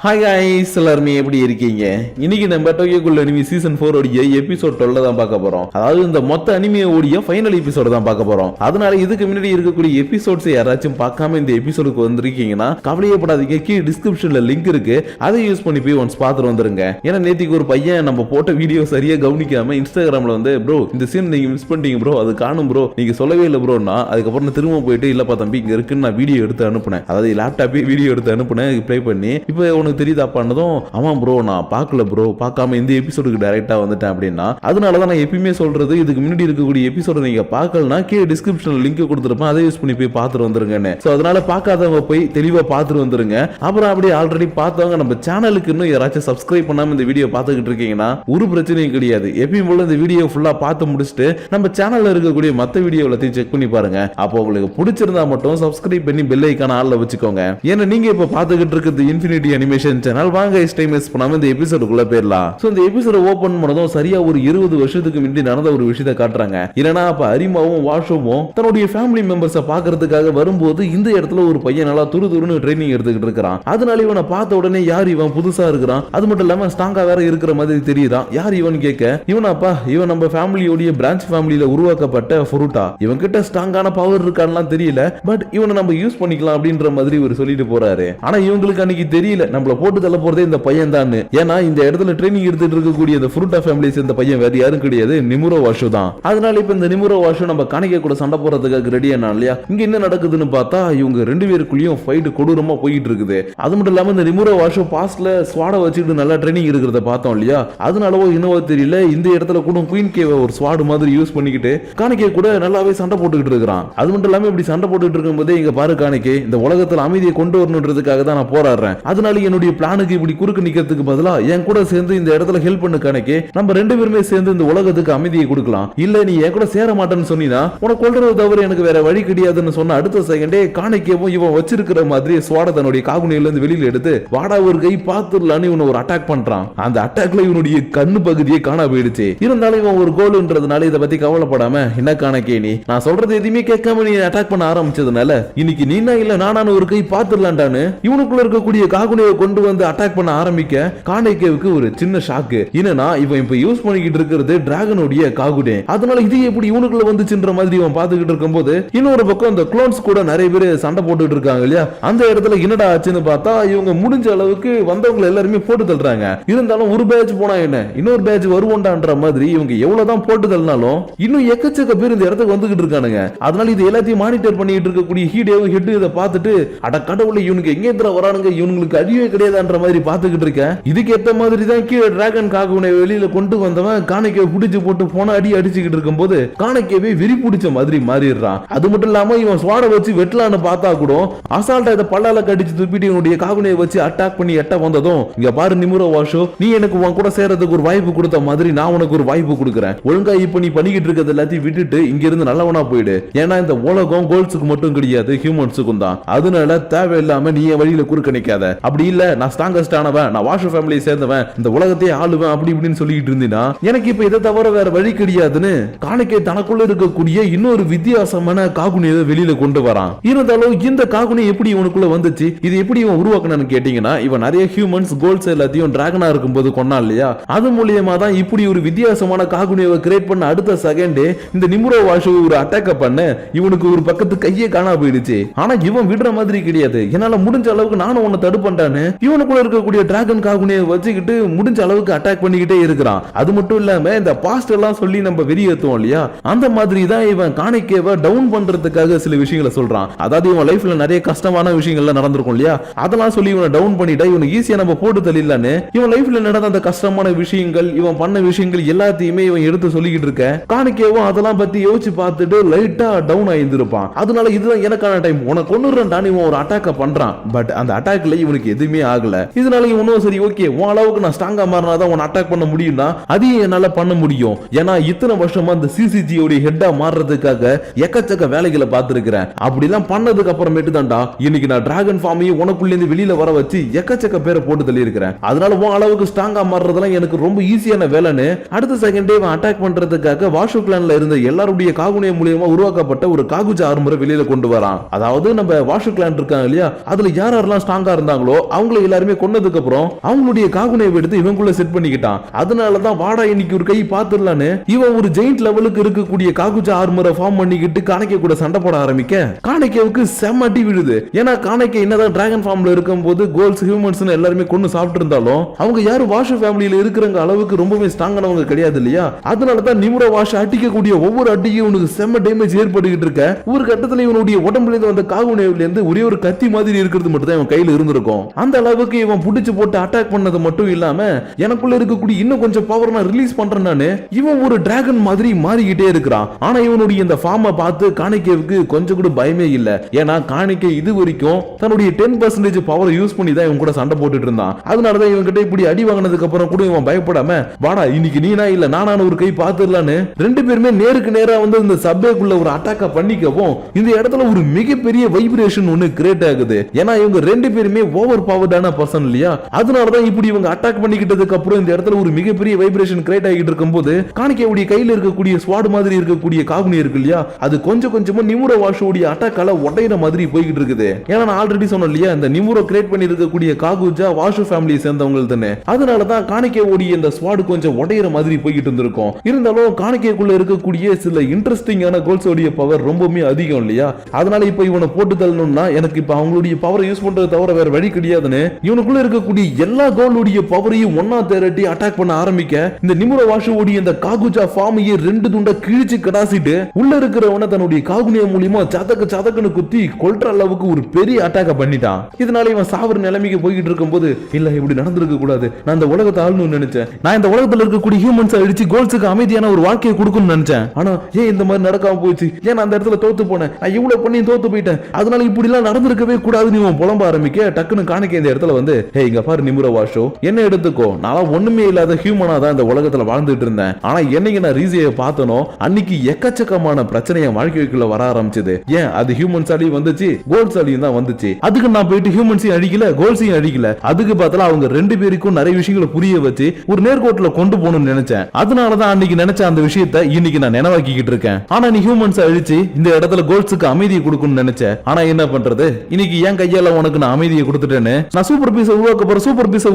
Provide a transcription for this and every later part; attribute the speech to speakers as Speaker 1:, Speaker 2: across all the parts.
Speaker 1: Hi guys எல்லாரும் எப்படி இருக்கீங்க? இன்னைக்கு நம்ம டோக்கியோ கூல் அனிமி சீசன் 4 உடைய எபிசோட் 12 தான் பார்க்க போறோம். அதாவது இந்த மொத்த அனிமே உடைய ஃபைனல் எபிசோட் தான் பார்க்க போறோம். அதனால இதுக்கு முன்னாடி இருக்கக்கூடிய எபிசோட்ஸ் யாராச்சும் பார்க்காம இந்த எபிசோடுக்கு வந்திருக்கீங்கன்னா கவலையப்படாதீங்க, கீழ டிஸ்கிரிப்ஷன்ல லிங்க் இருக்கு, அதை யூஸ் பண்ணி போய் ஒன்ஸ் பார்த்துட்டு வந்துருங்க. ஏன்னா நேத்திக்கு ஒரு பையன் நம்ம போட்ட வீடியோ சரியா கவனிக்காம இன்ஸ்டாகிராம்ல வந்து ப்ரோ இந்த சீன் நீங்க மிஸ் பண்ணிட்டீங்க ப்ரோ, அது காணும் ப்ரோ, நீங்க சொல்லவே இல்லை ப்ரோன்னா அதுக்கப்புறம் திரும்ப போயிட்டு இல்லப்பா தம்பி இங்க இருக்குன்னு நான் வீடியோ எடுத்து அனுப்புனேன். அதாவது லேப்டாப்பே வீடியோ எடுத்து அனுப்புனேன் ப்ளே பண்ணி. இப்போ உனக்கு தெரியுதா பண்ணதும் ஆமா ப்ரோ நான் பார்க்கல ப்ரோ, பார்க்காம இந்த எபிசோடுக்கு டைரக்டா வந்துட்டேன் அப்படின்னா அதனாலதான் நான் எப்பயுமே சொல்றது இதுக்கு முன்னாடி இருக்கக்கூடிய எபிசோட நீங்க பார்க்கலனா கீழே டிஸ்கிரிப்ஷன்ல லிங்க் கொடுத்துருப்பேன், அதை யூஸ் பண்ணி போய் பார்த்துட்டு வந்துருங்கன்னு. சோ அதனால பார்க்காதவங்க போய் தெளிவா பார்த்துட்டு வந்துருங்க. அப்புறம் அப்படியே ஆல்ரெடி பார்த்தவங்க நம்ம சேனலுக்கு இன்னும் யாராச்சும் சப்ஸ்கிரைப் பண்ணாம இந்த வீடியோ பார்த்துக்கிட்டு இருக்கீங்கன்னா ஒரு பிரச்சனையும் கிடையாது. எப்பயும் போல இந்த வீடியோ ஃபுல்லா பார்த்து முடிச்சுட்டு நம்ம சேனல்ல இருக்கக்கூடிய மற்ற வீடியோ எல்லாத்தையும் செக் பண்ணி பாருங்க. அப்போ உங்களுக்கு பிடிச்சிருந்தா மட்டும் சப்ஸ்கிரைப் பண்ணி பெல் ஐகான் ஆல்ல வச்சுக்கோங்க. ஏன்னா நீங்க இப்ப பார்த்துக்கிட்டு இருக்கிறது இன்ஃபினிட்டி அனிமேஷன் சேனல். வாங்க டைம் வேஸ்ட் பண்ணாம இந்த எபிசோடுக்குள்ள போயிரலாம். சோ இந்த எபிசோட ஓபன் பண்ணதும் சரியா ஒரு 20 வருஷத்துக்கு முன்னாடி நடந்த ஒரு விஷயத்தை காட்டுறாங்க. இல்லனா அப்ப அரிமாவும் வாஷுவும் தன்னுடைய ஃபேமிலி மெம்பர்ஸை பார்க்கிறதுக்காக வரும்போது இந்த இடத்துல ஒரு பையன் நல்லா துருதுருன்னு ட்ரைனிங் எடுத்துக்கிட்டு இருக்கான். அதனால இவனை பார்த்த உடனே யார் இவன் புதுசா இருக்கிறான், அது மட்டும் இல்லாம ஸ்ட்ராங்கா வேற இருக்கிற மாதிரி தெரியுதான். யார் இவன் கேட்க இவனாப்பா இவன் நம்ம ஃபேமிலியோட பிரான்ச் ஃபேமிலியில உருவாக்கப்பட்ட ஃபுருட்டா, இவன் கிட்ட ஸ்ட்ராங்கான பவர் இருக்கான்லாம் தெரியல, பட் இவனை நம்ம யூஸ் பண்ணிக்கலாம் அப்படின்ற மாதிரி இவர் சொல்லிட்டு போறாரு. ஆனா இவங்களுக்கு அன்னைக்கு தெரியல நம்மள போட்டு தள்ள போறதே இந்த பையன் தான். ஏன்னா இந்த இடத்துல ட்ரைனிங் எடுத்துட்டு இருக்கக்கூடிய இந்த ஃபுருட்டா ஃபேமிலியை சேர்ந்த பையன் வேற யாரும் கிடையாது, நிமுரோ வாஷு தான். அதனால இப்ப இந்த நிமுரோ வாஷு நம்ம காணிக்க கூட சண்டை போறதுக்காக ரெடி ஆனா இல்லையா. இங்க என்ன நடக்குதுன்னு பார்த்தா இவங்க ரெண்டு பேருக்குள்ளயும் ஃபைட் கொடூரமா போயிட்டு இருக்குது. அது மட்டும் இல்லாம இந்த நிமுரோ வாஷு பாஸ்ட்ல ஸ்வாட வச்சுட்டு நல்லா ட்ரைனிங் இருக்கிறத பார்த்தோம் இல்லையா. அதனாலவோ இன்னவோ தெரியல இந்த இடத்துல கூட குயின் கேவ ஒரு ஸ்வாடு மாதிரி யூஸ் பண்ணிக்கிட்டு காணிக்க கூட நல்லாவே சண்டை போட்டுக்கிட்டு இருக்கிறான். அது மட்டும் இல்லாம இப்படி சண்டை போட்டுட்டு இருக்கும்போதே இங்க பாரு காணிக்கே இந்த உலகத்துல அமைதியை கொண்டு வரணுன்றதுக்காக தான் நான் போராடுறேன். அதனால என்னுடைய பிளானுக்கு இப்படி குறுக்கு நிக்கிறதுக்கு பதிலா என் கூட சேர்ந்து இந்த இடத்துல ஹெல்ப் பண்ணு கணக்கே, நம்ம ரெண்டு பேருமே சேர்ந்து இந்த உலகத்துக்கு அமைதியை கொடுக்கலாம். இல்ல நீ என் கூட சேர மாட்டேன்னு சொன்னீனா உனக்கு கொல்றது தவிர எனக்கு வேற வழி கிடையாதுன்னு சொன்ன அடுத்த செகண்டே காணிக்கவும் இவன் வச்சிருக்கிற மாதிரி ஸ்வாட தன்னுடைய காகுனியில இருந்து வெளியில எடுத்து வாடா ஒரு கை பாத்துடலான்னு இவனை ஒரு அட்டாக் பண்றான். அந்த அட்டாக்ல இவனுடைய கண்ணு பகுதியே காண போயிடுச்சு. இருந்தாலும் இவன் ஒரு கோல்ன்றதுனால இதை பத்தி கவலைப்படாம என்ன காணக்கே நீ நான் சொல்றது எதுவுமே கேட்காம நீ அட்டாக் பண்ண ஆரம்பிச்சதுனால இன்னைக்கு நீனா இல்ல நானான ஒரு கை பாத்துடலான்டான்னு இவனுக்குள்ள இருக்கக்கூடிய காகுனியை கொண்டு வந்து அட்டாக் பண்ண ஆரம்பிக்க காணிக்கேவுக்கு ஒரு சின்ன ஷாக்கு. என்னன்னா இவன் இப்ப யூஸ் பண்ணிக்கிட்டு இருக்கிறது டிராகனுடைய காகுனே. அதனால இது எப்படி இவனுக்குள்ள வந்துச்சுன்ற மாதிரி இவன் பாத்துக்கிட்டு இருக்கும்போது இன்னொரு பக்கம் இந்த குளோன்ஸ் கூட நிறைய பேர் சண்டை போட்டுட்டு இருக்காங்க இல்லையா. அந்த இடத்துல என்னடா ஆச்சுன்னு பார்த்தா இவங்க முடிஞ்ச அளவுக்கு வந்தவங்க எல்லாருமே போட்டு தள்ளுறாங்க. இருந்தாலும் ஒரு பேட்ச் போனா என்ன இன்னொரு பேட்ச் வருவோண்டான்ற மாதிரி இவங்க எவ்வளவுதான் போட்டு தள்ளினாலும் இன்னும் எக்கச்சக்க பேர் இந்த இடத்துக்கு வந்துகிட்டு இருக்கானுங்க. அதனால இது எல்லாத்தையும் மானிட்டர் பண்ணிட்டு இருக்கக்கூடிய ஹீடேவும் ஹெட் இதை பார்த்துட்டு அட கடவுளை இவனுக்கு எங்க இருந்து வரானுங்க, இவங்களுக்கு அழிவே கிடையாதுன்ற மாதிரி பாத்துக்கிட்டு இருக்கேன். இதுக்கு ஏத்த மாதிரி தான் கீழே டிராகன் காகுனை வெளியில கொண்டு வந்தவன் காணிக்கை பிடிச்சு போட்டு போன அடி அடிச்சுக்கிட்டு இருக்கும்போது காணிக்கவே வெறி பிடிச்ச மாதிரி மாறிடுறான். அது மட்டும் இல்லாம இவன் ஸ்வாட வச்சு வெட்டலான்னு பார்த்தா கூட அசால்ட்டா இதை பல்லால கடிச்சு துப்பிட்டு இவனுடைய காகுனையை வச்சு அட்டாக் பண்ணி எட்ட வந்ததும் இங்க பாரு நிமுரோ வாஷோ, நீ எனக்கு உன் கூட சேர்றதுக்கு ஒரு வாய்ப்பு கொடுத்த மாதிரி நான் உனக்கு ஒரு வாய்ப்பு கொடுக்குறேன். ஒழுங்கா இப்ப நீ பண்ணிக்கிட்டு இருக்கிறது எல்லாத்தையும் விட்டுட்டு இங்க இருந்து நல்லவனா போயிடு. ஏன்னா இந்த உலகம் கோல்ஸுக்கு மட்டும் கிடையாது ஹியூமன்ஸுக்கும் தான். அதனால தேவையில்லாம நீ என் வழியில குறுக்க நிக்காத. அப்படி இல்ல நான் ஸ்ட்ராங்கஸ்ட் ஆனவன், நான் வாஷு ஃபேமிலியை சேர்ந்தவன், இந்த உலகத்தையே ஆளுவேன் அப்படி இப்படின்னு சொல்லிட்டு இருந்தீனா எனக்கு இப்ப இதை தவிர வேற வழி கிடையாதுன்னு காணிக்கை தனக்குள்ள இருக்கக்கூடிய இன்னொரு வித்தியாசமான காகுனியை வெளியில கொண்டு வரான். இருந்தாலும் இந்த காகுனி எப்படி இவனுக்குள்ள வந்துச்சு, இது எப்படி இவன் உருவாக்கணும்னு கேட்டீங்கன்னா இவன் நிறைய ஹியூமன்ஸ் கோல்ஸ் எல்லாத்தையும் டிராகனா இருக்கும்போது கொன்னா இல்லையா, அது மூலியமா தான் இப்படி ஒரு வித்தியாசமான காகுனியை கிரியேட் பண்ண அடுத்த செகண்டே இந்த நிமுரோ வாஷு ஒரு அட்டாக் பண்ண இவனுக்கு ஒரு பக்கத்து கையே காணா போயிடுச்சு. ஆனா இவன் விடுற மாதிரி கிடையாது, என்னால முடிஞ்ச அளவுக்கு நானும் உன்னை தடுப்பேன்டான்னு இவனுக்குள்ள இருக்கக்கூடிய டிராகன் காகுனியை வச்சுக்கிட்டு முடிஞ்ச அளவுக்கு அட்டாக் பண்ணிக்கிட்டே இருக்கிறான். அது மட்டும் இல்லாம இந்த பாஸ்ட் எல்லாம் சொல்லி நம்ம வெறியேத்துவோம் இல்லையா, அந்த மாதிரி தான் இவன் காணிக்கேவை டவுன் பண்றதுக்காக சில விஷயங்களை சொல்றான். அதாவது இவன் லைஃப்ல நிறைய கஷ்டமான விஷயங்கள்லாம் நடந்திருக்கும் இல்லையா, அதெல்லாம் சொல்லி இவனை டவுன் பண்ணிட்டா இவனுக்கு ஈஸியா நம்ம போட்டு தள்ளிடலான்னு இவன் லைஃப்ல நடந்த அந்த கஷ்டமான விஷயங்கள் இவன் பண்ண விஷயங்கள் எல்லாத்தையுமே இவன் எடுத்து சொல்லிக்கிட்டு இருக்க காணிக்கேவும் அதெல்லாம் பத்தி யோசிச்சு பார்த்துட்டு லைட்டா டவுன் ஆயிருந்திருப்பான். அதனால இதுதான் எனக்கான டைம், உனக்கு கொன்னுறான் இவன் ஒரு அட்டாக்க பண்றான். பட் அந்த அட்டாக்ல இவனுக்கு எதுவுமே ஆகல. இதனால இவனும் சரி ஓகே உன் அளவுக்கு நான் ஸ்ட்ராங்கா மாறினாதான் உன் அட்டாக் பண்ண முடியும்னா அதையும் என்னால பண்ண முடியும். ஏன்னா இத்தனை வருஷமா அந்த சிசிஜி உடைய ஹெட்டா மாறுறதுக்காக எக்கச்சக்க வேலைகளை பார்த்திருக்கிறேன். அப்படிலாம் பண்ணதுக்கு அப்புறமேட்டு தான்டா இன்னைக்கு நான் டிராகன் ஃபார்மையும் உனக்குள்ள இருந்து வெளியில வர வச்சு எக்கச்சக்க பேரை போட்டு தள்ளி இருக்கிறேன். அதனால உன் அளவுக்கு ஸ்ட்ராங்கா மாறுறதெல்லாம் எனக்கு ரொம்ப ஈஸியான வேலைன்னு அடுத்த செகண்டே அட்டாக் பண்றதுக்காக வாஷு கிளான்ல இருந்த எல்லாருடைய காகுனிய மூலியமா உருவாக்கப்பட்ட ஒரு காகுஜா ஆர்மரை வெளியில கொண்டு வரான். அதாவது நம்ம வாஷு கிளான் இருக்காங்க இல்லையா, அதுல யாரெல்லாம் ஸ்ட்ராங்கா இருந்தாங்களோ அவங்க அவங்களை எல்லாருமே கொன்னதுக்கு அப்புறம் அவங்களுடைய காகுனேவை எடுத்து இவங்களுக்குள்ள செட் பண்ணிக்கிட்டான். அதனாலதான் வாடா இன்னைக்கு ஒரு கை பாத்துடலான்னு இவன் ஒரு ஜெயிண்ட் லெவலுக்கு இருக்கக்கூடிய காகுஜா ஆர்மரை ஃபார்ம் பண்ணிக்கிட்டு காணிக்கை கூட சண்டை போட ஆரம்பிக்க காணிக்கைவுக்கு செம்ம அடி விழுது. ஏன்னா காணிக்கை என்னதான் டிராகன் ஃபார்ம்ல இருக்கும்போது கோல்ஸ் ஹியூமன்ஸ் எல்லாருமே கொண்டு சாப்பிட்டு இருந்தாலும் அவங்க யாரும் வாஷு ஃபேமிலியில இருக்கிறவங்க அளவுக்கு ரொம்பவே ஸ்ட்ராங்கானவங்க கிடையாது இல்லையா. அதனாலதான் நிமுரா வாஷ் அடிக்கக்கூடிய ஒவ்வொரு அடியும் இவனுக்கு செம்ம டேமேஜ் ஏற்பட்டுக்கிட்டு இருக்க ஒரு கட்டத்துல இவனுடைய உடம்புல இருந்து வந்த காகுனேவ்ல இருந்து ஒரே ஒரு கத்தி மாதிரி இருக்கிறது மட்டும் தான் இவன் கையில இருந்திருக்கும். அந்த அளவுக்கு இவன் புடிச்சு போட்டு அட்டாக் பண்ணது மட்டும் இல்லாம எனக்குள்ள இருக்கக்கூடிய இன்னும் கொஞ்சம் பவர் நான் ரிலீஸ் பண்றேன்னு இவன் ஒரு டிராகன் மாதிரி மாறிக்கிட்டே இருக்கிறான். ஆனா இவனுடைய இந்த ஃபார்மை பார்த்து காணிக்கைவுக்கு கொஞ்சம் கூட பயமே இல்ல. ஏன்னா காணிக்கை இது வரைக்கும் தன்னுடைய 10% பவர் யூஸ் பண்ணி தான் இவன் கூட சண்டை போட்டுட்டு இருந்தான். அதனாலதான் இவன் கிட்ட இப்படி அடி வாங்கினதுக்கு அப்புறம் கூட இவன் பயப்படாம வாடா இன்னைக்கு நீனா இல்ல நானான ஒரு கை பாத்துடலான்னு ரெண்டு பேருமே நேருக்கு நேரா வந்து இந்த சப்வேக்குள்ள ஒரு அட்டாக்க பண்ணிக்கவும் இந்த இடத்துல ஒரு மிகப்பெரிய வைப்ரேஷன் ஒன்னு கிரியேட் ஆகுது. ஏன்னா இவங்க ரெண்டு பேருமே ஓவர் பவர்டான பர்சன் இல்லையா. அதனாலதான் இப்படி இவங்க அட்டாக் பண்ணிக்கிட்டதுக்கு அப்புறம் இந்த இடத்துல ஒரு மிகப்பெரிய வைப்ரேஷன் கிரியேட் ஆகிட்டு இருக்கும்போது காணிக்கையுடைய கையில இருக்கக்கூடிய ஸ்வாட் மாதிரி இருக்கக்கூடிய காகுனி இருக்கு இல்லையா அது கொஞ்சம் கொஞ்சமா நிமுரா வாஷோடைய அட்டாக்கால உடையிற மாதிரி போய்கிட்டு இருக்குது. ஏன்னா நான் ஆல்ரெடி சொன்னேன் இல்லையா இந்த நிமுரா கிரியேட் பண்ணி இருக்கக்கூடிய காகுஜா வாஷு ஃபேமிலியை சேர்ந்தவங்க தானே. அதனாலதான் காணிக்கையோடைய இந்த ஸ்வாட் கொஞ்சம் உடையிற மாதிரி போய்கிட்டு இருந்திருக்கும். இருந்தாலும் காணிக்கைக்குள்ள இருக்கக்கூடிய சில இன்ட்ரெஸ்டிங்கான கோல்ஸோடைய பவர் ரொம்பவே அதிகம் இல்லையா. அதனால இப்ப இவனை போட்டு தள்ளணும்னா எனக்கு இப்ப அவங்களுடைய பவரை யூஸ் பண்றது தவிர வேற வழி கிடையாதுன்னு இவனுக்குள்ள இருக்கக்கூடிய எல்லா கோலுடைய பவரையும் ஒன்னா திரட்டி அட்டாக் பண்ண ஆரம்பிக்க இந்த நிமுரா வாஷுவோடைய இந்த காகுஜா ஃபார்மையே ரெண்டு துண்டா கிழிச்சு கடாசிட்டு உள்ள இருக்கிறவன தன்னுடைய காகுனியா மூலியமா சதக்குன்னு குத்தி கொல்ற அளவுக்கு ஒரு பெரிய அட்டாக்க பண்ணிட்டான். இதனால இவன் சாவர நிலைமைக்கு போய்கிட்டு இருக்கும்போது இல்ல இப்படி நடந்திருக்க கூடாது, நான் இந்த உலகத்தை ஆளணும்னு நினைச்சேன், நான் இந்த உலகத்துல இருக்கக்கூடிய ஹியூமன்ஸ் அழிச்சு கோல்ஸுக்கு அமைதியான ஒரு வாழ்க்கையை கொடுக்கணும்னு நினைச்சேன். ஆனா ஏன் இந்த மாதிரி நடக்காம போயிடுச்சு, ஏன் அந்த இடத்துல தோத்து போனேன், நான் இவ்வளவு பண்ணி தோத்து போயிட்டேன், அதனால இப்படி எல்லாம் நடந்திருக்கவே கூடாதுன்னு இவன் புலம்ப ஆரம்பிக்க டக்குன்னு காணிக்க இந்த இடத்துல வந்து இங்க பாரு நிமுரா வாஷோ என்ன எடுத்துக்கோ, நான் ஒண்ணுமே இல்லாத ஹியூமனா தான் இந்த உலகத்துல வாழ்ந்துட்டு இருந்தேன். ஆனா என்னைக்கு நான் ரீசியை பார்த்தனோ அன்னைக்கு எக்கச்சக்கமான பிரச்சனையை வாழ்க்கைக்குள்ள வர ஆரம்பிச்சது. ஏன் அது ஹியூமன்ஸாலையும் வந்துச்சு கோல்ஸாலையும் தான் வந்துச்சு. அதுக்கு நான் போயிட்டு ஹியூமன்ஸையும் அடிக்கல கோல்ஸையும் அடிக்கல, அதுக்கு பார்த்தா அவங்க ரெண்டு பேருக்கும் நிறைய விஷயங்களை புரிய வச்சு ஒரு நேர்கோட்டில் கொண்டு போகணும்னு நினைச்சேன். அதனாலதான் அன்னைக்கு நினைச்ச அந்த விஷயத்தை இன்னைக்கு நான் நினைவாக்கிட்டு இருக்கேன். ஆனா நீ ஹியூமன்ஸ் அழிச்சு இந்த இடத்துல கோல்ஸுக்கு அமைதியை கொடுக்கணும்னு நினைச்சேன். ஆனா என்ன பண்றது, இன்னைக்கு என் கையால உனக்கு நான் அமைதியை கொடுத்துட்டேன்னு நான் சூப்பர் பீஸை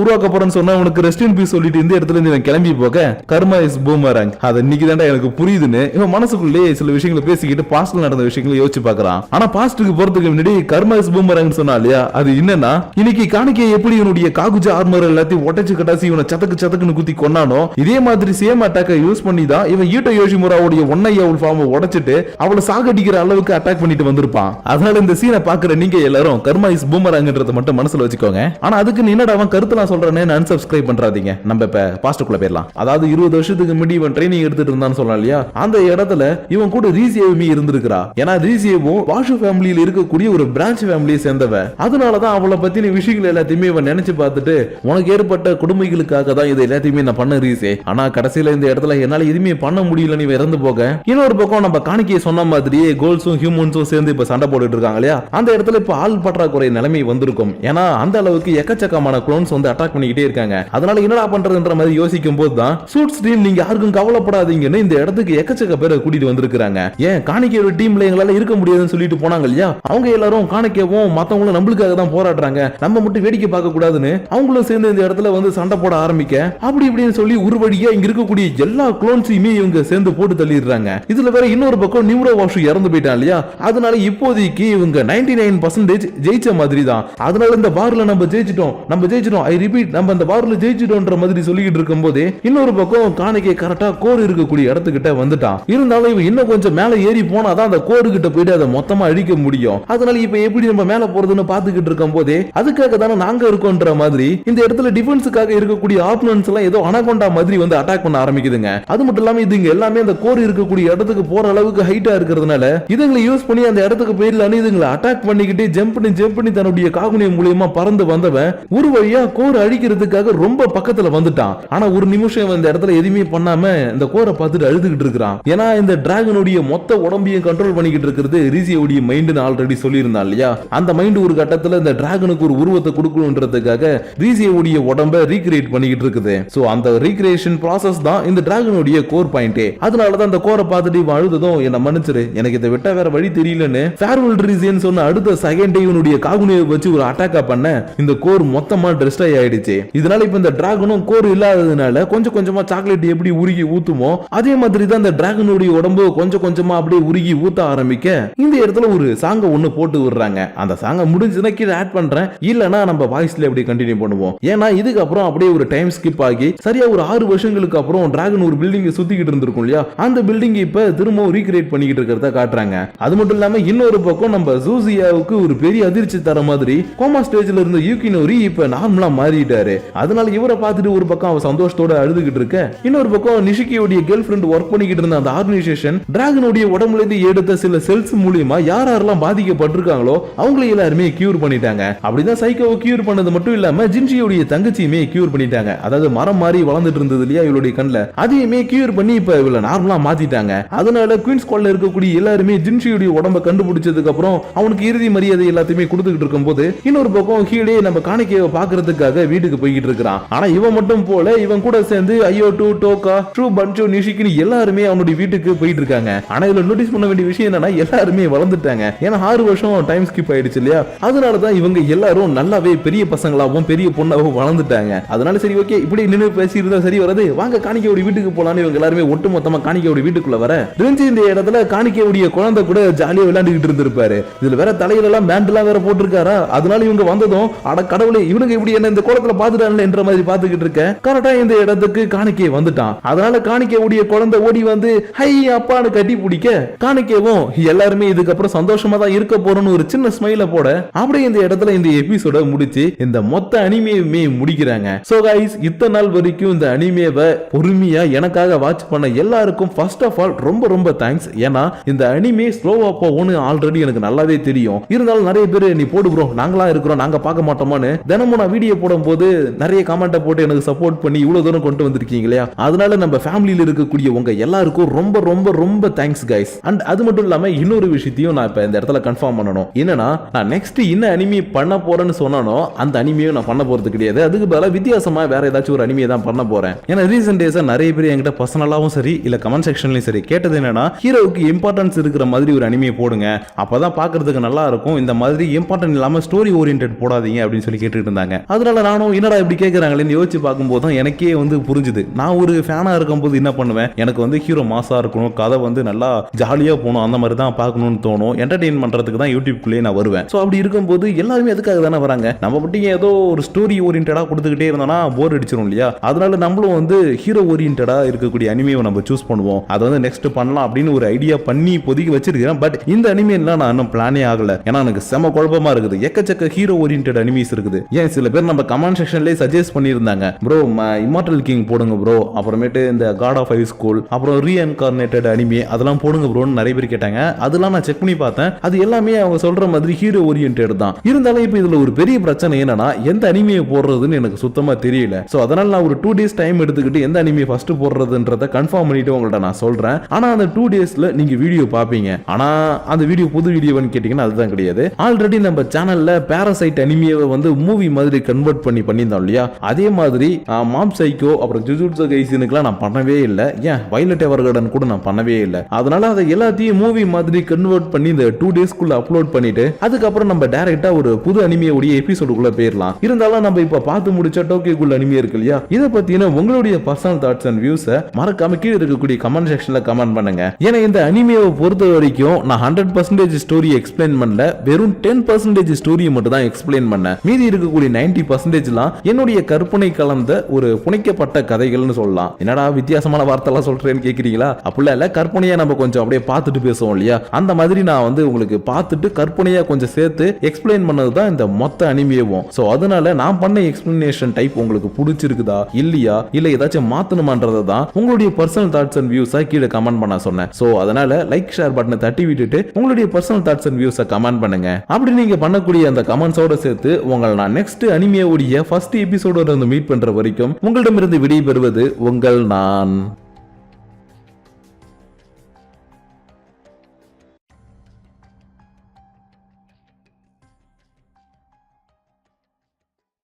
Speaker 1: உருவாக்க போறேன்னு சொன்னா உனக்கு ரெஸ்ட் இன் பீஸ் சொல்லிட்டு இந்த இடத்துல இருந்து கிளம்பி போக கர்மா இஸ் பூமராங் அது இன்னைக்கு தான்டா எனக்கு புரியுதுன்னு இவன் மனசுக்குள்ளே சில விஷயங்களை பேசிக்கிட்டு பாஸ்ட்ல நடந்த விஷயங்களை யோசிச்சு பார்க்கறான். ஆனா பாஸ்டுக்கு போறதுக்கு முன்னாடி கர்மா இஸ் பூமராங் சொன்னா இல்லையா அது என்னன்னா இன்னைக்கு காணிக்கை எப்படி இவனுடைய காகுஜா ஆர்மர் எல்லாத்தையும் ஒட்டச்சு கட்டாசி இவனை சதக்குன்னு குத்தி கொண்டானோ இதே மாதிரி சேம் அட்டாக்கை யூஸ் பண்ணி தான் இவன் ஈட்டோ யோஷிமுராவுடைய ஒன்னையாவுல் ஃபார்மை உடைச்சிட்டு அவளை சாகடிக்கிற அளவுக்கு அட்டாக் பண்ணிட்டு வந்திருப்பான். அதனால இந்த சீனை பாக்குற நீங்க எல்லாரும் கர்மா இஸ் பூமராங்ன்றத மட்டும் மனசுல வச்சுக்கோங்க. ஆனா அதுக்கு நீ என்னடா அவன் கருத்து நான் சொல்றேன்னு அன்சப்ஸ்கிரைப் பண்றாதீங்க. நம்ம இப்ப பாஸ்டுக்குள்ள போயிடலாம். அதாவது 20 வருஷத்துக்கு முன்னாடி இவன் ட்ரைனிங் எடுத்துட்டு இருந்தான்னு சொல்லலாம் இல்லையா, அந்த இடத்துல இவன் கூட ரீசியேவுமே இருந்திருக்கிறா. ஏன்னா ரீசியேவும் வாஷு ஃபேமிலியில இருக்கக்கூடிய ஒரு பிரான்ச் ஃபேமிலியை சேர்ந்தவ. அதனாலதான் அவளை பத்தின விஷயங்கள் எல்லாத்தையுமே இவன் நினைச்சு பார்த்துட்டு உனக்கு ஏற்பட்ட கொடுமைகளுக்காக தான் இது எல்லாத்தையுமே நான் பண்ண ரீசே, ஆனா கடைசியில இந்த இடத்துல என்னால எதுவுமே பண்ண முடியலன்னு இறந்து போக இன்னொரு பக்கம் நம்ம காணிக்கையை சொன்ன மாதிரியே கோல்ஸும் ஹியூமன்ஸும் சேர்ந்து இப்ப சண்டை போட்டுட்டு இருக்காங்க இல்லையா, அந்த இடத்துல இப்ப ஆள் பற்றாக்குறை நிலைமை வந்திருக்கும். ஏன்னா அந்த அளவுக்கு எக்கச்சக்கமான குளோன்ஸ் வந்து அட்டாக் பண்ணிக்கிட்டே இருக்காங்க. அதனால என்னடா பண்றதுன்ற மாதிரி யோசிக்கும் போது தான் சூட் ஸ்டீல் நீங்க யாருக்கும் கவலைப்படாதீங்கன்னு இந்த இடத்துக்கு எக்கச்சக்க பேரை கூட்டிட்டு வந்திருக்காங்க. ஏன் காணிக்கையோட டீம்ல எங்களால இருக்க முடியாதுன்னு சொல்லிட்டு போனாங்க இல்லையா, அவங்க எல்லாரும் காணிக்கவும் மத்தவங்களும் நம்மளுக்காக தான் போராடுறாங்க, நம்ம மட்டும் வேடிக்கை பார்க்க கூடாதுன்னு அவங்களும் சேர்ந்து இந்த இடத்துல வந்து சண்டை போட ஆரம்பிக்க அப்படி இப்படின்னு சொல்லி ஒரு வழியா இங்க இருக்கக்கூடிய எல்லா குளோன்ஸையுமே இவங்க சேர்ந்து போட்டு தள்ளிடுறாங்க. இதுல வேற இன்னொரு பக்கம் நிமுரா வாஷு இறந்து போயிட்டான் இல்லையா, அதனால இப்போதைக்கு இவங்க 99% ஜெயிச்ச மாதிரி தான். அதனால இந்த வார்ல நம்ம ஜெயிச்சிட்டோம் ஐ ரிப்பீட் நம்ம இந்த வார்ல ஜெயிச்சிட்டோம்ன்ற மாதிரி சொல்லிட்டு இருக்கும் போதே இன்னொரு பக்கம் காணிக்கை கரெக்டா கோர் இருக்கக்கூடிய இடத்துக்கிட்ட வந்துட்டான். இருந்தாலும் இவன் இன்னும் கொஞ்சம் மேல ஏறி போனாதான் அந்த கோரு கிட்ட போயிட்டு அதை மொத்தமா அழிக்க முடியும். அதனால இப்ப எப்படி நம்ம மேல போறதுன்னு பாத்துக்கிட்டு இருக்கும் போதே அதுக்காக தானே நாங்க இருக்கோன்ற மாதிரி இந்த இடத்துல டிஃபென்ஸுக்காக இருக்கக்கூடிய ஆப்னன்ஸ் எல்லாம் ஏதோ அனகொண்டா மாதிரி வந்து அட்டாக் பண்ண ஆரம்பிக்குதுங்க. அது மட்டும் இல்லாம இதுங்க எல்லாமே அந்த கோர் இருக்கக்கூடிய இடத்துக்கு போற அளவுக்கு ஹைட்டா இருக்கிறதுனால இதுங்களை யூஸ் பண்ணி அந்த இடத்துக்கு போயிடலான்னு இதுங்களை அட்டாக் பண்ணிக்கிட்டு ஜம்ப் பண்ணி தன்னுடைய காகுனிய மூலியமா பறந்து வந்தவன் ஒரு வழியா கோர் அழிக்கிறதுக்காக ரொம்ப பக்கத்துல வந்துட்டான். ஆனா ஒரு நிமிஷம் இந்த இடத்துல எதுவுமே பண்ணாம இந்த கோரை பார்த்துட்டு அழுதுகிட்டு இருக்கிறான். ஏன்னா இந்த டிராகனுடைய மொத்த உடம்பையும் கண்ட்ரோல் பண்ணிக்கிட்டு இருக்கிறது ரீசியோடைய மைண்ட் ஆல்ரெடி சொல்லியிருந்தான் இல்லையா, அந்த மைண்ட் ஒரு கட்டத்துல இந்த டிராகனுக்கு ஒரு உருவத்தை கொடுக்கணும்ன்றதுக்காக ரீசியோடைய உடம்பை ரீக்ரியேட் பண்ணிக்கிட்டு இருக்குது. சோ அந்த ரீக்ரியேஷன் ப்ராசஸ் தான் இந்த டிராகனுடைய கோர் பாயிண்டே. அதனாலதான் அந்த கோரை பார்த்துட்டு இவன் அழுததும் என்ன மன்னிச்சிரு எனக்கு இதை விட்டா வேற வழி தெரியலன்னு ஃபேர்வெல் ரீசியன் சொன்ன அடுத்த செகண்டே இவனுடைய காகுனியை வச்சு ஒரு அட்டாக்கா பண்ண இந்த கோர் மொத்தமா டிஸ்ட்ராய் ஆயிடுச்சு. இதனால இப்ப இந்த டிராகனும் கோர் இல்லாததுனால கொஞ்சம் கொஞ்சமா சாக்லேட் எப்படி உருகி ஊத்துமோ அதே மாதிரி தான் இந்த டிராகனுடைய உடம்பு கொஞ்சம் கொஞ்சமா அப்படியே உருகி ஊத்த ஆரம்பிக்க இந்த இடத்துல ஒரு சாங்க ஒண்ணு போட்டு விடுறாங்க. அந்த சாங்க முடிஞ்சுனா கீழே ஆட் பண்றேன், இல்லனா நம்ம வாய்ஸ்ல அப்படியே கண்டினியூ பண்ணுவோம். ஏன்னா இதுக்கு அப்புறம் அப்படியே ஒரு டைம் ஸ்கிப் ஆகி சரியா ஒரு 6 வருஷங்களுக்கு அப்புறம் டிராகன் ஒரு பில்டிங் சுத்திக்கிட்டு இருந்திருக்கும் இல்லையா, அந்த பில்டிங் இப்ப திரும்ப ரீக்ரியேட் பண்ணிக்கிட்டு இருக்கிறத காட்டுறாங்க. அது மட்டும் இல்லாம இன்னொரு பக்கம் நம்ம ஜூசியாவுக்கு ஒரு பெரிய அதிர்ச்சி தர மாதிரி கோமா ஸ்டேஜ்ல இருந்த யூகினோரி இப்ப நார்மலா மாறிட்டாரு. அதனால இவரை பார்த்துட்டு ஒரு பக்கம் அவ சந்தோஷத்தோட அழுதுகிட்டு இருக்க, இன்னொரு பக்கம் நிஷிகியோட கேர்ள் ஃப்ரெண்ட் ஒர்க் பண்ணிக்கிட்டு இருந்த அந்த ஆர்கனைசேஷன் டிராகனுடைய உடம்புல இருந்து எடுத்த சில செல்ஸ் மூலமா யாரெல்லாம் பாதிக்கப்பட்டிருக்காங்களோ அவங்களை எல்லாருமே கியூர் பண்ணிட்டாங்க. அப்படிதான் சைக்கோவை கியூர் பண்ணது மட்டும் இல்லாம ஜின்ஷியோட தங்கச்சியுமே கியூர் பண்ணிட்டாங்க. அதாவது மரம் மாதிரி வளர்ந்துட்டு இருந்தது இல்லையா இவளுடைய கண்ணுல, அதையுமே கியூர் பண்ணி இப்ப இவள நார்மலா மாத்திட்டாங்க. அதனால குயின்ஸ் ஸ்குவாட்ல இருக்கக்கூடிய எல்லாருமே ஜின்ஷியோட உடம்ப கண்டுபிடிச்சதுக்கு அப்புறம் அவனுக்கு இறுதி மரியாதை எல்லாத்தையுமே கொடுத்துக்கிட்டு இருக்கும்போது இன்னொரு பக்கம் ஹீடே நம்ம காணிக்கையை பாக்குறதுக்காக வீட்டுக்கு போய்கிட்டு இருக்கிறான். ஆனா இவன் மட்டும் போல இவன் கூட சேர்ந்து ஐயோட்டு டோகா ட்ரூ பன்சோ நிஷிக்கின்னு எல்லாருமே அவனுடைய வீட்டுக்கு போயிட்டு இருக்காங்க. ஆனா இதுல நோட்டீஸ் பண்ண வேண்டிய விஷயம் என்னன்னா எல்லாருமே வளர்ந்துட்டாங்க. ஏன்னா 6 வருஷம் டைம் ஸ்கிப் ஆயிடுச்சு இல்லையா, அதனாலதான் இவங்க எல்லாரும் நல்லாவே பெரிய பசங்களாவும் பெரிய பொண்ணாவும் வளர்ந்துட்டாங்க. அதனால சரி ஓகே இப்படி நின்று பேசி இருந்தா சரி வராது, வாங்க காணிக்கையோட வீட்டுக்கு போலான்னு இவங்க எல்லாருமே ஒட்டு மொத்தமா காணிக்கையோட வீட்டுக்குள்ள வர ரிஞ்சி இந்த இடத்துல காணிக்கையோட குழந்தை கூட ஜாலியா விளையாண்டுகிட்டு இருந்திருப்பாரு. இதுல வேற தலையில எல்லாம் பேண்ட்லாம் வேற போட்டிருக்காரா. அதனால இவங்க வந்ததும் அட கடவுளே இவனுக்கு இப்படி என்ன இந்த கோலத்துல பாத்துட்டான்ல என்ற மாதிரி பாத்துக்கிட்டு இருக்க கரெக்டா இந்த இடத்துக்கு காணிக்கை வந்துட்டான். அதனால காணிக்கையோட குழந்தை ஓடி வந்து ஹை அப்பான்னு கட்டி பிடிக்க காணிக்கையும் எல்லாருமே இதுக்கப்புறம் சந்தோஷமா தான் இருக்க போறோம்னு ஒரு சின்ன ஸ்மைல போட அப்படியே இந்த இடத்துல இந்த எபிசோட முடிச்சு இந்த மொத்த அனிமேவுமே முடிக்கிறாங்க. சோ கைஸ் இத்தனை நாள் வரைக்கும் இந்த அனிமேவை பொறுமையா எனக்காக வாட்ச் பண்ண எல்லாருக்கும் ஃபர்ஸ்ட் ஆஃப் ஆல் ரொம்ப ரொம்ப தேங்க்ஸ். ஏன்னா இந்த அனிமே ஸ்லோவா போகும்னு ஆல்ரெடி எனக்கு நல்லாவே தெரியும். இருந்தாலும் நிறைய பேர் நீ போடு ப்ரோ நாங்களா இருக்கிறோம் நாங்க பார்க்க மாட்டோமான்னு தினமும் நான் வீடியோ போடும் போது நிறைய கமெண்ட்டை போட்டு எனக்கு சப்போர்ட் பண்ணி இவ்வளவு தூரம் கொண்டு வந்திருக்கீங்க இல்லையா, அதனால நம்ம ஃபேமிலியில இருக்கக்கூடிய உங்க எல்லாருக்கும் ரொம்ப ரொம்ப ரொம்ப தேங்க்ஸ் கைஸ். அண்ட் அது மட்டும் இல்லாம இன்னொரு விஷயத்தையும் நான் இப்ப இந்த இடத்துல கன்ஃபார்ம் பண்ணணும். என்னன்னா நான் நெக்ஸ்ட் என்ன அனிமே பண்ண போறேன்னு சொன்னானோ அந்த அனிமையும் நான் பண்ண போறது கிடையாது. அதுக்கு பதிலா வித்தியாசமா வேற ஏதாச்சும் ஒரு அனிமே தான் பண்ண போறேன். ஏன்னா ரீசெண்ட் டேஸா நிறைய பேர் என்கிட்ட பர்சனலாவும் சரி இல்ல கமெண்ட் செக்ஷன்லயும் சரி கேட்டது என்னன்னா ஹீரோவுக்கு இம்பார்ட்டன்ஸ் இருக்கிற மாதிரி ஒரு அனிமே போடுங்க, அப்பதான் பாக்குறதுக்கு நல்லா இருக்கும், இந்த மாதிரி இம்பார்ட்டன்ட் இல்லாம ஸ்டோரி ஓரியன்டட் போடாதீங்க அப்படின்னு சொல்லி கேட்டுட்டு இருந்தாங்க. அதனால நானும் என்னடா இப்படி கேட்கறாங்களேன்னு யோசிச்சு பார்க்கும்போது தான் எனக்கே வந்து புரிஞ்சுது. நான் ஒரு ஃபேனா இருக்கும்போது என்ன பண்ணுவேன், எனக்கு வந்து ஹீரோ மாசா இருக்கணும், கதை வந்து நல்லா ஜாலியா போகணும், அந்த மாதிரி தான் பார்க்கணும்னு தோணும், என்டர்டெயின் பண்றதுக்கு தான் யூடியூப்குள்ளேயே நான் வருவேன். ஸோ அப்படி இருக்கும்போது எல்லாருமே எதுக்காக தானே வராங்க, நம்ம மட்டும் ஏதோ ஒரு ஸ்டோரி ஓரியன்டா கொடுத்துக்கிட்டே இருந்தோம்னா போர் அடிச்சிடும் இல்லையா, அதனால நம்மளும் வந்து ஹீரோ ஓரியன்டா இருக்கக்கூடிய அனிமேவை நம்ம சூஸ் பண்ணுவோம், அதை வந்து நெக்ஸ்ட் பண்ணலாம் அப்படின்னு ஒரு ஐடியா பண்ணி இப்போதைக்கு வச்சிருக்கேன். பட் இந்த அனிமேலாம் நான் இன்னும் பிளானே ஆகல. ஏன்னா எனக்கு செம குழப்பமா இருக்குது, எக்கச்சக்க ஹீரோ ஓரியன்டட் அனிமேஸ் இருக்குது. ஏன் சில பேர் நம்ம கமெண்ட் செக்ஷன்லயே சஜஸ்ட் பண்ணியிருந்தாங்க, ப்ரோ இம்மார்டல் கிங் போடுங்க ப்ரோ, அப்புறமேட்டு இந்த காட் ஆஃப் ஹை ஸ்கூல், அப்புறம் ரீஇன்கார்னேட்டட் அனிமே அதெல்லாம் போடுங்க ப்ரோன்னு நிறைய பேர் கேட்டாங்க. அதெல்லாம் நான் செக் பண்ணி பார்த்தேன், அது எல்லாமே அவங்க சொல்ற மாதிரி ஹீரோ ஓரியன்டட் தான். இருந்தாலும் இப்போ இதுல ஒரு பெரிய பிரச்சனை என்னன்னா எந்த அனிமையை போடுறதுன்னு எனக்கு சுத்தமா தெரியல. சோ அதனால நான் ஒரு 2 days டைம் எடுத்துக்கிட்டு எந்த அனிமே ஃபர்ஸ்ட் போடுறதுன்றத கன்ஃபார்ம் பண்ணிட்டு உங்கள்ட்ட நான் சொல்றேன். ஆனா அந்த 2 daysல நீங்க வீடியோ பாப்பீங்க. ஆனா அந்த வீடியோ புது வீடியோன்னு கேட்டீங்கன்னா அதுதான் கிடையாது. ஆல்ரெடி நம்ம சேனல்ல பாராசைட் அனிமேவை வந்து மூவி மாதிரி கன்வெர்ட் பண்ணி பண்ணியிருந்தோம் இல்லையா, அதே மாதிரி மாப் சைக்கோ அப்புறம் ஜுஜுட்சு கைசினுக்குலாம் நான் பண்ணவே இல்லை. ஏன் வயலட் எவர்கார்டன் கூட நான் பண்ணவே இல்லை. அதனால அதை எல்லாத்தையும் மூவி மாதிரி கன்வெர்ட் பண்ணி இந்த 2 daysக்குள்ள அப்லோட் பண்ணிட்டு அதுக்கப்புறம் நம்ம டைரக்டா ஒரு புது அனிமேவுடைய எபிசோடுக்குள்ள போயிடலாம். இருந்தாலும் நம்ம இப்ப பார்த்து முடிச்ச டோக்கியோக்குள்ள அனிமே இருக்கு இல்லையா, இதை பத்தின உங்களுடைய பர்சனல் தாட்ஸ் அண்ட் வியூஸை மறக்காம கீழே இருக்கக்கூடிய கமெண்ட் செக்ஷன்ல கமெண்ட் பண்ணுங்க. ஏன்னா இந்த அனிமேவை பொறுத்த வரைக்கும் நான் 100% ஸ்டோரி எக்ஸ்பிளைன் பண்ணல, வெறும் 10% ஸ்டோரியை மட்டும் தான் எக்ஸ்பிளைன் பண்ணேன். மீதி இருக்கக்கூடிய 90% என்னுடைய கற்பனை கலந்த ஒரு புனைக்கப்பட்ட கதைகள்னு சொல்லலாம். என்னடா வித்தியாசமான வார்த்தைலாம் சொல்றேன்னு கேக்குறீங்களா, அப்படிலாம் இல்ல, கற்பனையா நம்ம கொஞ்சம் அப்படியே பார்த்துட்டு பேசுவோம் இல்லையா, அந்த மாதிரி நான் வந்து உங்களுக்கு பார்த்துட்டு கற்பனையா கொஞ்சம் சேர்த்து எக்ஸ்பிளைன் பண்ணதுதான் இந்த மொத்த அனிமேவும். சோ அதனால நான் பண்ண எக்ஸ்பிளனேஷன் டைப் உங்களுக்கு பிடிச்சிருக்குதா இல்லையா, இல்ல ஏதாச்சும் மாத்தணுமான்றதை தான் உங்களுடைய பர்சனல் தாட்ஸ் அண்ட் வியூஸை கீழே கமெண்ட் பண்ண சொன்னேன். சோ அதனால லைக் ஷேர் பட்டனை தட்டி விட்டுட்டு உங்களுடைய பர்சனல் தாட்ஸ் அண்ட் வியூஸை கமெண்ட் பண்ணுங்க. அப்படி நீங்க பண்ணக்கூடிய அந்த கமெண்ட்ஸோட சேர்த்து உங்களை நான் நெக்ஸ்ட் அனிமேவுடைய ஃபர்ஸ்ட் எபிசோட இருந்து மீட் பண்ற வரைக்கும் உங்களிடமிருந்து விடைபெறுவது உங்கள் நான்.